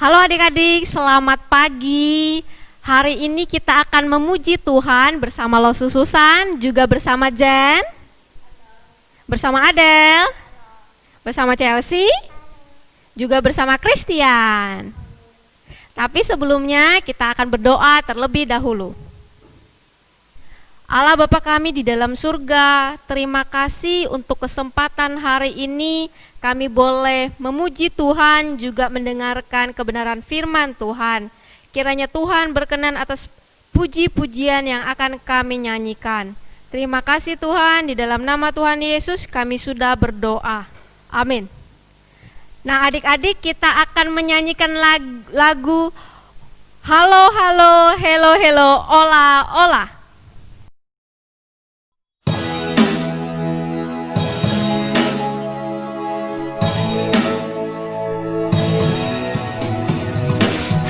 Halo adik-adik, selamat pagi. Hari ini kita akan memuji Tuhan bersama Lo Sususan, juga bersama Jen, bersama Adel, bersama Chelsea, juga bersama Christian. Tapi sebelumnya kita akan berdoa terlebih dahulu. Allah Bapa kami di dalam surga, terima kasih untuk kesempatan hari ini kami boleh memuji Tuhan, juga mendengarkan kebenaran firman Tuhan. Kiranya Tuhan berkenan atas puji-pujian yang akan kami nyanyikan. Terima kasih Tuhan, di dalam nama Tuhan Yesus kami sudah berdoa. Amin. Nah adik-adik, kita akan menyanyikan lagu Halo Halo Hello Hello Ola Ola.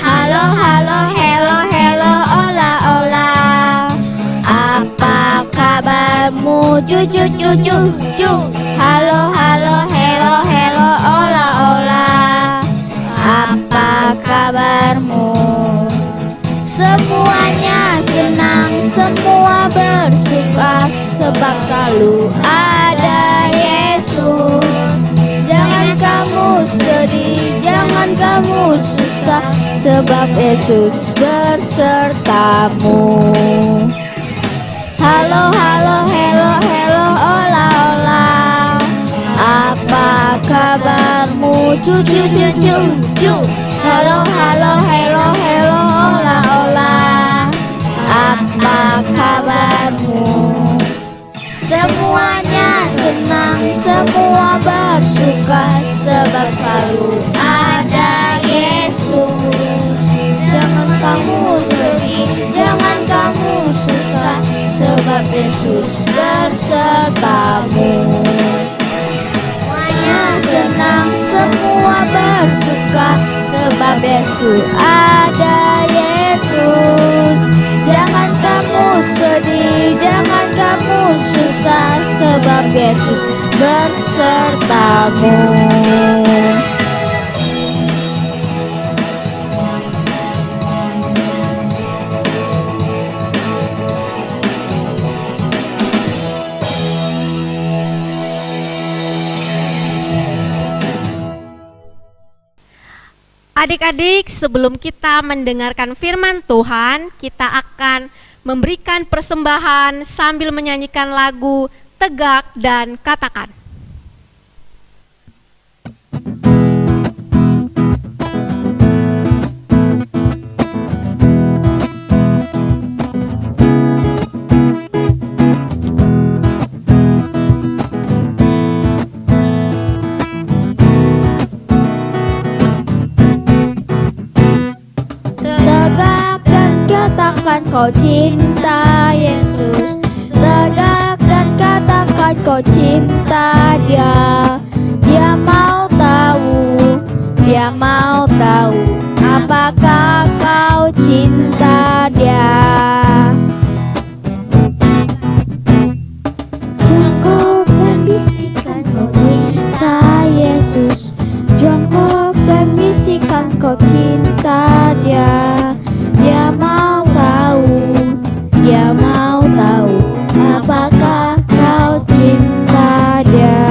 Halo, halo, hello, hello, ola, ola. Apa kabarmu, cucu, cucu, cu. Halo, halo, hello, hello, ola, ola. Apa kabarmu? Semuanya senang, semua bersuka, sebab selalu ada Yesus. Jangan kamu sedih, jangan kamu susah, sebab Yesus bersertamu. Halo, halo, hello, hello, ola, ola. Apa kabarmu, cucu, cucu, cu. Halo, halo, hello, hello, ola, ola. Apa kabarmu? Semuanya senang, semua bersuka, sebab selalu ada Yesus. Jangan kamu sedih, jangan kamu susah, sebab Yesus bersertamu. Semuanya senang, semua bersuka, sebab Yesus ada Yesus. Jangan kamu sedih, jangan kamu susah, sebab Yesus bersertamu. Adik-adik, sebelum kita mendengarkan firman Tuhan, kita akan memberikan persembahan sambil menyanyikan lagu Tegak dan Katakan. Katakan kau cinta Yesus, tegak dan katakan kau cinta Dia. Dia mau tahu apakah kau cinta Dia. Jongkok dan bisikan kau cinta Yesus, jongkok dan bisikan kau cinta Dia. Dia mau tahu apakah kau cinta Dia.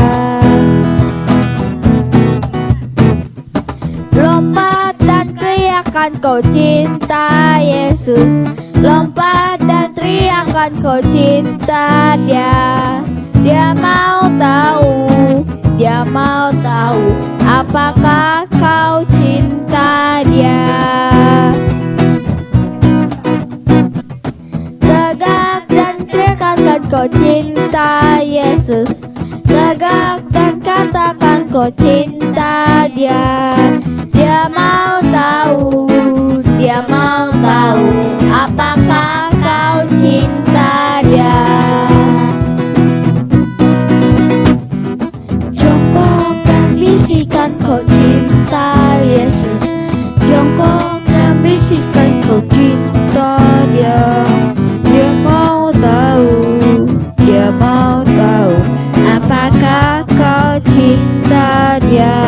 Lompat dan teriakan kau cinta Yesus, lompat dan teriakan kau cinta Dia. Dia mau tahu apakah kau cinta Dia. Kau cinta Yesus, tegak dan katakan kau cinta Dia. Dia mau tahu apakah kau cinta Dia. Jongkok dan bisikan kau cinta Yesus, jongkok dan bisikan kau cinta Dia. Dia mau tahu apakah kau cinta Dia.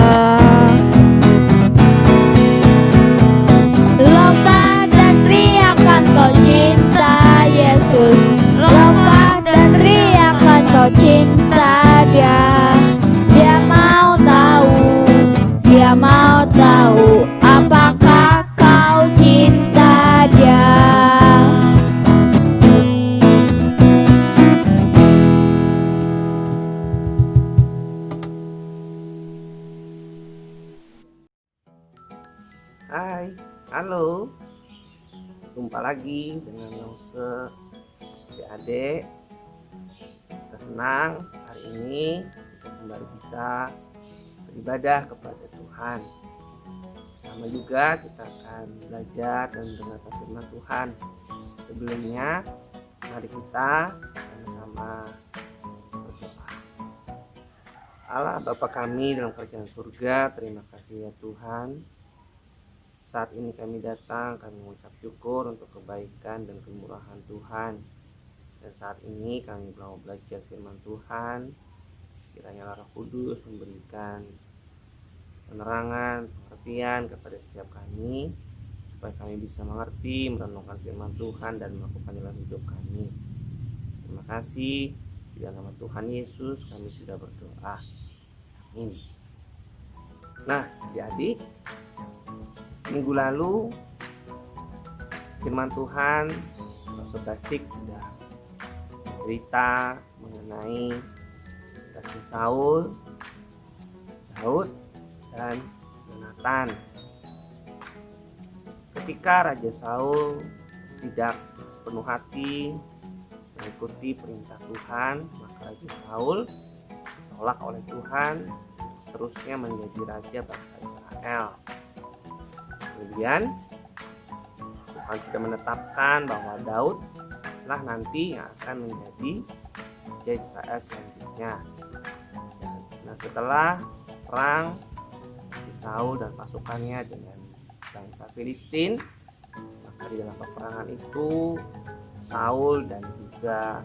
Halo, jumpa lagi dengan Yose. Adik-adik, kita senang hari ini kita kembali bisa beribadah kepada Tuhan. Bersama juga kita akan belajar dan mendengarkan firman Tuhan. Sebelumnya, mari kita sama-sama berdoa. Allah Bapa kami dalam kerajaan surga, terima kasih ya Tuhan. Saat ini kami datang, kami mengucap syukur untuk kebaikan dan kemurahan Tuhan. Dan saat ini kami mau belajar firman Tuhan. Kiranya Roh Kudus memberikan penerangan, pengertian kepada setiap kami, supaya kami bisa mengerti, merenungkan firman Tuhan dan melakukan dalam hidup kami. Terima kasih. Di dalam nama Tuhan Yesus kami sudah berdoa. Amin. Nah, adik-adik, minggu lalu firman Tuhan Pastor Basik sudah cerita mengenai Raja Saul, Daud, dan Yonatan. Ketika Raja Saul tidak sepenuh hati mengikuti perintah Tuhan, maka Raja Saul ditolak oleh Tuhan seterusnya menjadi raja bangsa Israel. Kemudian Tuhan sudah menetapkan bahwa Daud lah nanti yang akan menjadi raja Israel selanjutnya. Dan setelah perang Saul dan pasukannya dengan bangsa Filistin, maka di dalam peperangan itu Saul dan juga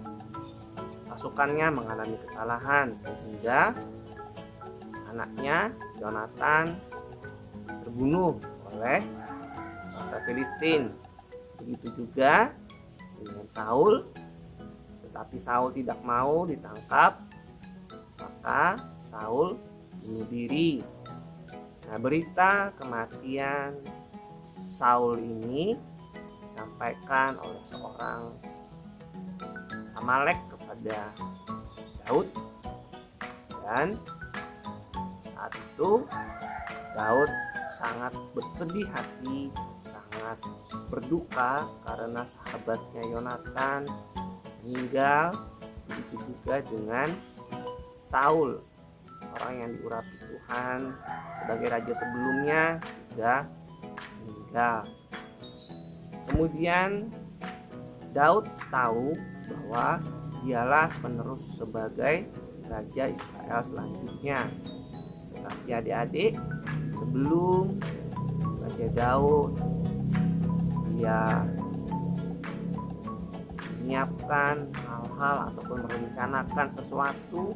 pasukannya mengalami kesalahan sehingga anaknya Yonatan terbunuh oleh bangsa Filistin. Begitu juga dengan Saul, tetapi Saul tidak mau ditangkap, maka Saul bunuh diri. Nah, berita kematian Saul ini disampaikan oleh seorang Amalek kepada Daud, dan saat itu Daud sangat bersedih hati, sangat berduka karena sahabatnya Yonatan meninggal. Begitu juga dengan Saul, orang yang diurapi Tuhan sebagai raja sebelumnya, juga meninggal. Kemudian Daud tahu bahwa dialah penerus sebagai raja Israel selanjutnya. Tetapi adik-adik, sebelum Raja Daud dia menyiapkan hal-hal ataupun merencanakan sesuatu,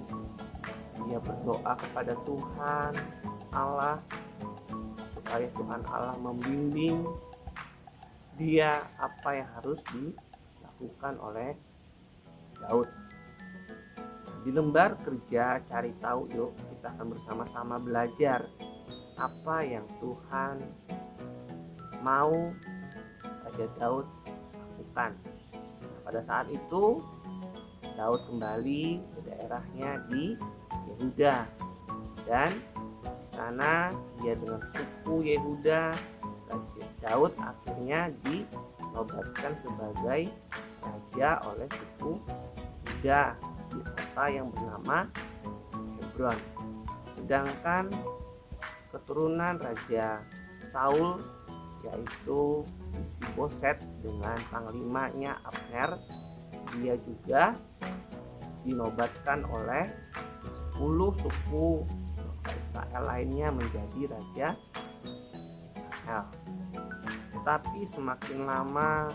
dia berdoa kepada Tuhan Allah supaya Tuhan Allah membimbing dia apa yang harus dilakukan oleh Daud. Di lembar kerja Cari Tahu, yuk kita akan bersama-sama belajar apa yang Tuhan mau Raja Daud lakukan. Nah, pada saat itu Daud kembali ke daerahnya di Yehuda, dan di sana dia dengan suku Yehuda, Raja Daud akhirnya dinobatkan sebagai raja oleh suku Yehuda di kota yang bernama Hebron. Sedangkan keturunan Raja Saul, yaitu Isiboset dengan panglimanya Abner, dia juga dinobatkan oleh 10 suku Israel lainnya menjadi raja Israel. Tetapi semakin lama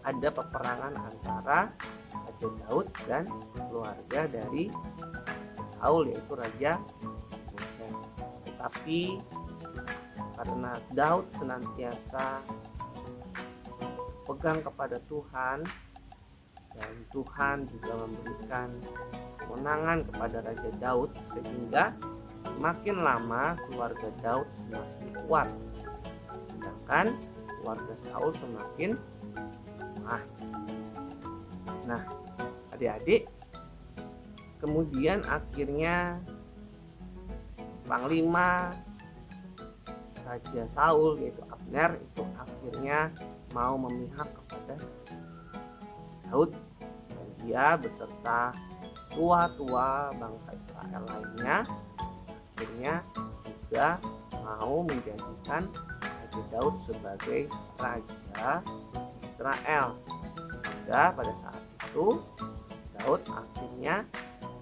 ada peperangan antara Raja Daud dan keluarga dari Saul, yaitu Raja Isiboset. Tetapi karena Daud senantiasa pegang kepada Tuhan, dan Tuhan juga memberikan kemenangan kepada Raja Daud, sehingga semakin lama keluarga Daud semakin kuat, sedangkan keluarga Saul semakin lemah. Nah, adik-adik, kemudian akhirnya Panglima Raja Saul yaitu Abner itu akhirnya mau memihak kepada Daud, dan dia beserta tua-tua bangsa Israel lainnya akhirnya juga mau menjadikan Raja Daud sebagai Raja Israel. Sehingga pada saat itu Daud akhirnya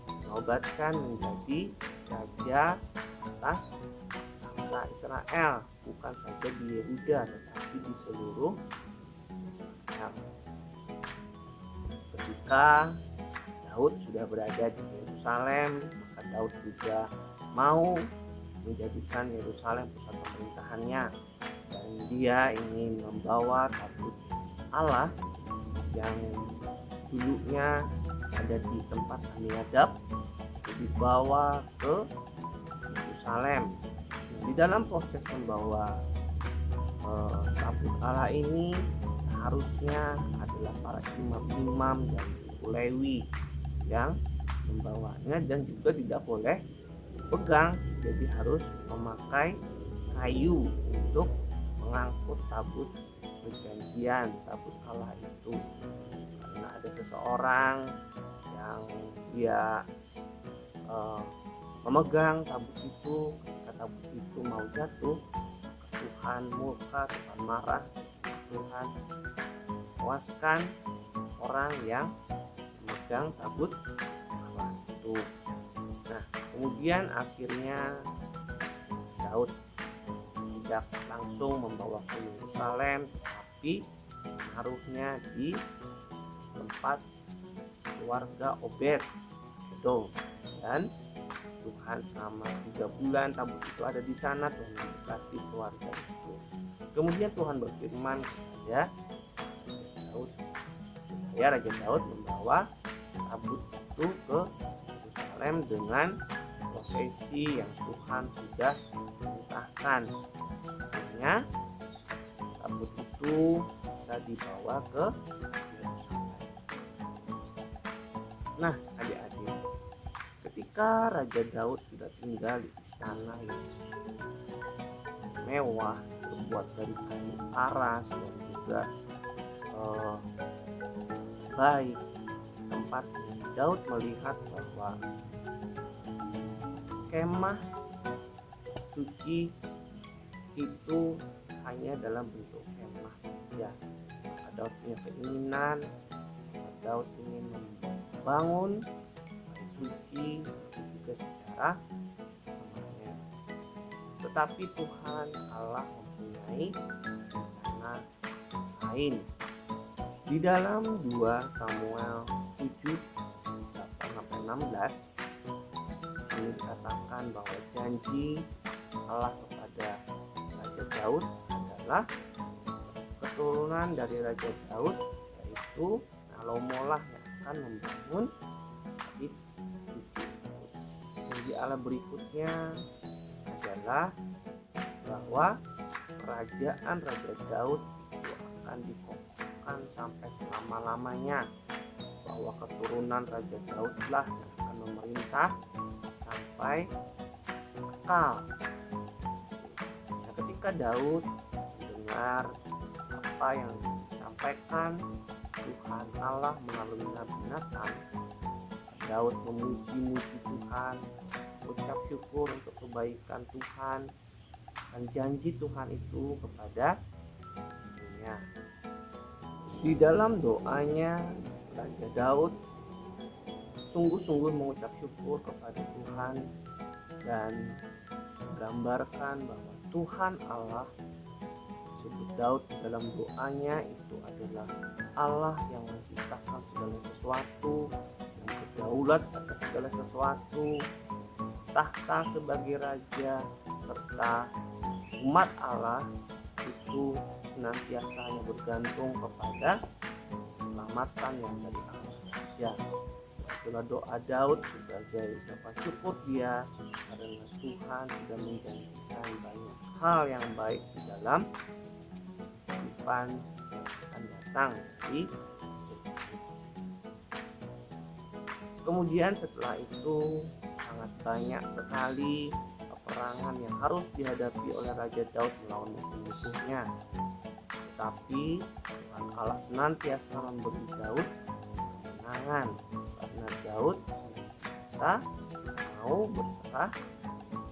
dinobatkan menjadi raja atas bangsa Israel, bukan saja di Yehuda tetapi di seluruh Israel. Ketika Daud sudah berada di Yerusalem, maka Daud juga mau menjadikan Yerusalem pusat pemerintahannya, dan dia ingin membawa tabut Allah yang dulunya ada di tempat Aminadab dibawa ke Yerusalem. Di dalam proses membawa tabut Allah ini seharusnya adalah para imam-imam dari suku Lewi yang membawanya, dan juga tidak boleh pegang, jadi harus memakai kayu untuk mengangkut tabut perjanjian, tabut Allah itu. Karena ada seseorang yang dia memegang tabut itu, ketika tabut itu mau jatuh, Tuhan murka, Tuhan marah, Tuhan mewaskan orang yang memegang tabut Allah itu. Nah, kemudian akhirnya Daud tidak langsung membawa ke Yerusalem, tapi menaruhnya di tempat keluarga Obed Edom, dan Tuhan selama 3 bulan tabut itu ada di sana. Tuhan memberkati keluarga itu. Kemudian Tuhan berfirman kepada Daud, supaya Raja Daud membawa tabut itu ke Yerusalem dengan prosesi yang Tuhan sudah perintahkan. Akhirnya tabut itu bisa dibawa ke Yerusalem. Nah, adik-adik, ketika Raja Daud sudah tinggal di istana yang mewah, terbuat dari kayu aras dan juga baik tempatnya, Daud melihat bahwa kemah suci itu hanya dalam bentuk kemah saja. Maka Daud punya keinginan, Daud ingin membangun bait suci juga secara permanen. Tetapi Tuhan Allah mempunyai rencana lain. Di dalam 2 Samuel 7 8-16 ini dikatakan bahwa janji Allah kepada Raja Daud adalah keturunan dari Raja Daud, yaitu Salomo lah yang akan membangun bait suci. Janji Allah berikutnya adalah bahwa kerajaan Raja Daud itu akan dikokohkan sampai selama-lamanya, bahwa keturunan Raja Daud lah yang akan memerintah sampai kekal. Nah, ketika Daud mendengar apa yang disampaikan Tuhan Allah melalui Nabi Nathan, Daud memuji-muji Tuhan, ucap syukur untuk kebaikan Tuhan dan janji Tuhan itu kepada dirinya. Di dalam doanya, Raja Daud sungguh-sungguh mengucap syukur kepada Tuhan dan menggambarkan bahwa Tuhan Allah disebut Daud dalam doanya itu adalah Allah yang menciptakan segala sesuatu, yang berdaulat atas segala sesuatu, tahta sebagai raja, serta umat Allah itu senantiasa bergantung kepada keselamatan yang dari Allah saja. Itulah doa Daud sebagai ucapan syukur dia karena Tuhan sudah menjanjikan banyak hal yang baik di dalam kehidupan yang akan datang di kemudian setelah itu sangat banyak sekali peperangan yang harus dihadapi oleh Raja Daud melawan musuh-musuhnya. Tetapi Tuhan Allah senantiasa memberi Daud kemenangan karena Daud bisa mau berserah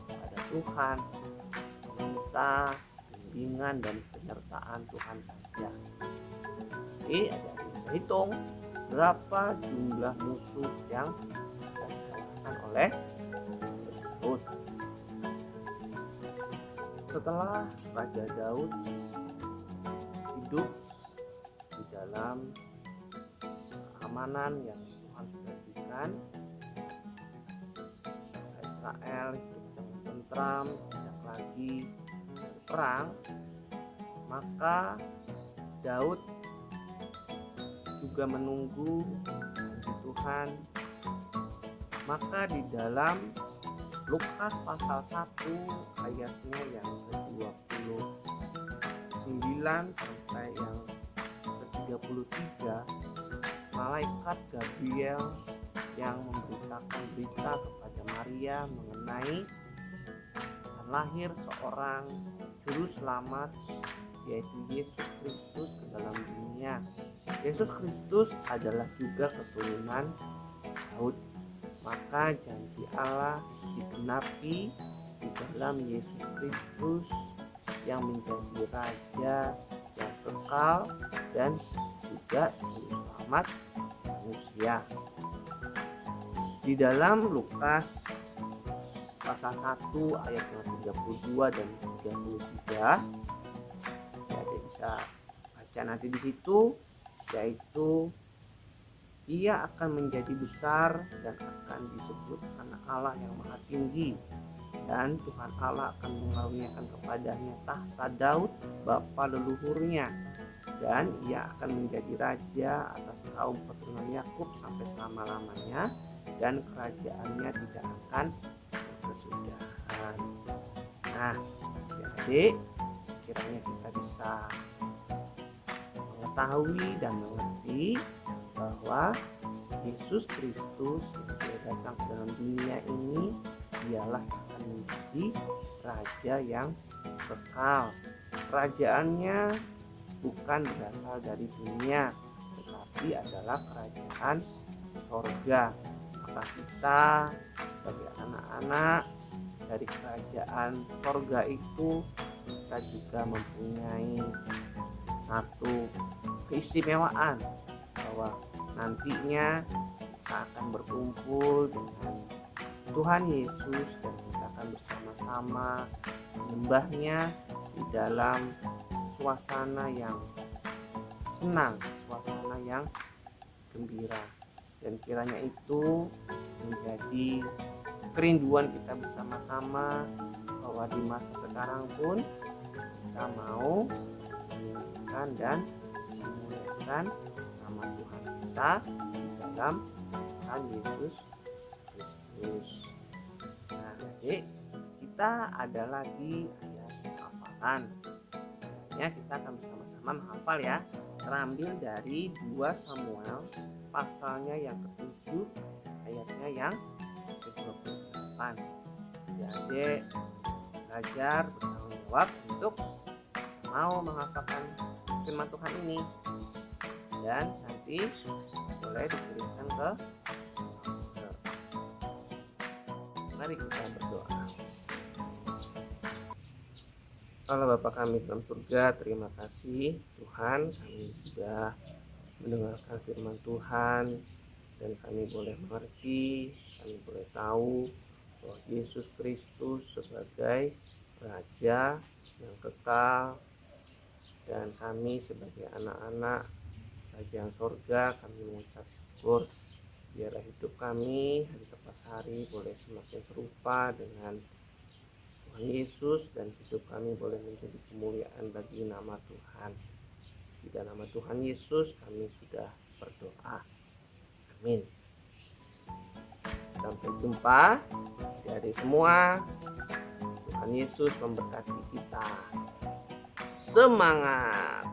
pada Tuhan, meminta bimbingan dan penyertaan Tuhan saja. Jadi adik-adik bisa hitung berapa jumlah musuh yang dikalahkan oleh Daud. Setelah Raja Daud hidup di dalam keamanan yang Tuhan sudah berikan, bangsa Israel hidup dengan tentram, tidak lagi berperang, maka Daud juga menunggu janji Tuhan. Maka di dalam Lukas pasal 1 ayatnya yang ke-29 sampai yang ke-33, malaikat Gabriel yang memberitakan berita kepada Maria mengenai akan lahir seorang juru selamat, yaitu Yesus Kristus ke dalam dunia. Yesus Kristus adalah juga keturunan Daud. Maka janji Allah digenapi di dalam Yesus Kristus yang menjadi Raja yang kekal dan juga juru selamat manusia. Di dalam Lukas pasal 1 ayat 32 dan 33, jadi bisa baca nanti di situ, yaitu ia akan menjadi besar dan akan disebut Anak Allah yang Maha Tinggi, dan Tuhan Allah akan mengaruniakan kepadanya tahta Daud bapa leluhurnya, dan ia akan menjadi raja atas kaum keturunan Yakub sampai selama-lamanya, dan kerajaannya tidak akan berkesudahan. Nah, jadi kiranya kita bisa mengetahui dan mengerti bahwa Yesus Kristus yang datang ke dalam dunia ini dialah yang akan menjadi Raja yang kekal. Kerajaannya bukan berasal dari dunia, tetapi adalah kerajaan sorga. Maka kita sebagai anak-anak dari kerajaan sorga itu, kita juga mempunyai satu keistimewaan, bahwa nantinya kita akan berkumpul dengan Tuhan Yesus dan kita akan bersama-sama menyembahnya di dalam suasana yang senang, suasana yang gembira. Dan kiranya itu menjadi kerinduan kita bersama-sama, bahwa di masa sekarang pun kita mau menginginkan dan memuliakan nama Tuhan kita di dalam Tuhan Yesus Kristus. Nah, jadi kita ada lagi ayat hafalan. Ya, kita akan bersama-sama menghafal ya. Terambil dari 2 Samuel pasalnya yang ke-7 ayatnya yang ke-28. Jadi belajar bertanggung jawab untuk mau menghafalkan firman Tuhan ini, dan nanti boleh dikirimkan ke master. Mari kita berdoa. Allah Bapa kami dalam surga, terima kasih Tuhan, kami sudah mendengarkan firman Tuhan dan kami boleh mengerti, kami boleh tahu bahwa Yesus Kristus sebagai Raja yang kekal, dan kami sebagai anak-anak Raja yang sorga, kami mengucap syukur. Biarlah hidup kami hari lepas hari boleh semakin serupa dengan Tuhan Yesus, dan hidup kami boleh menjadi kemuliaan bagi nama Tuhan. Di dalam nama Tuhan Yesus kami sudah berdoa. Amin. Sampai jumpa dari semua. Tuhan Yesus memberkati kita. Semangat!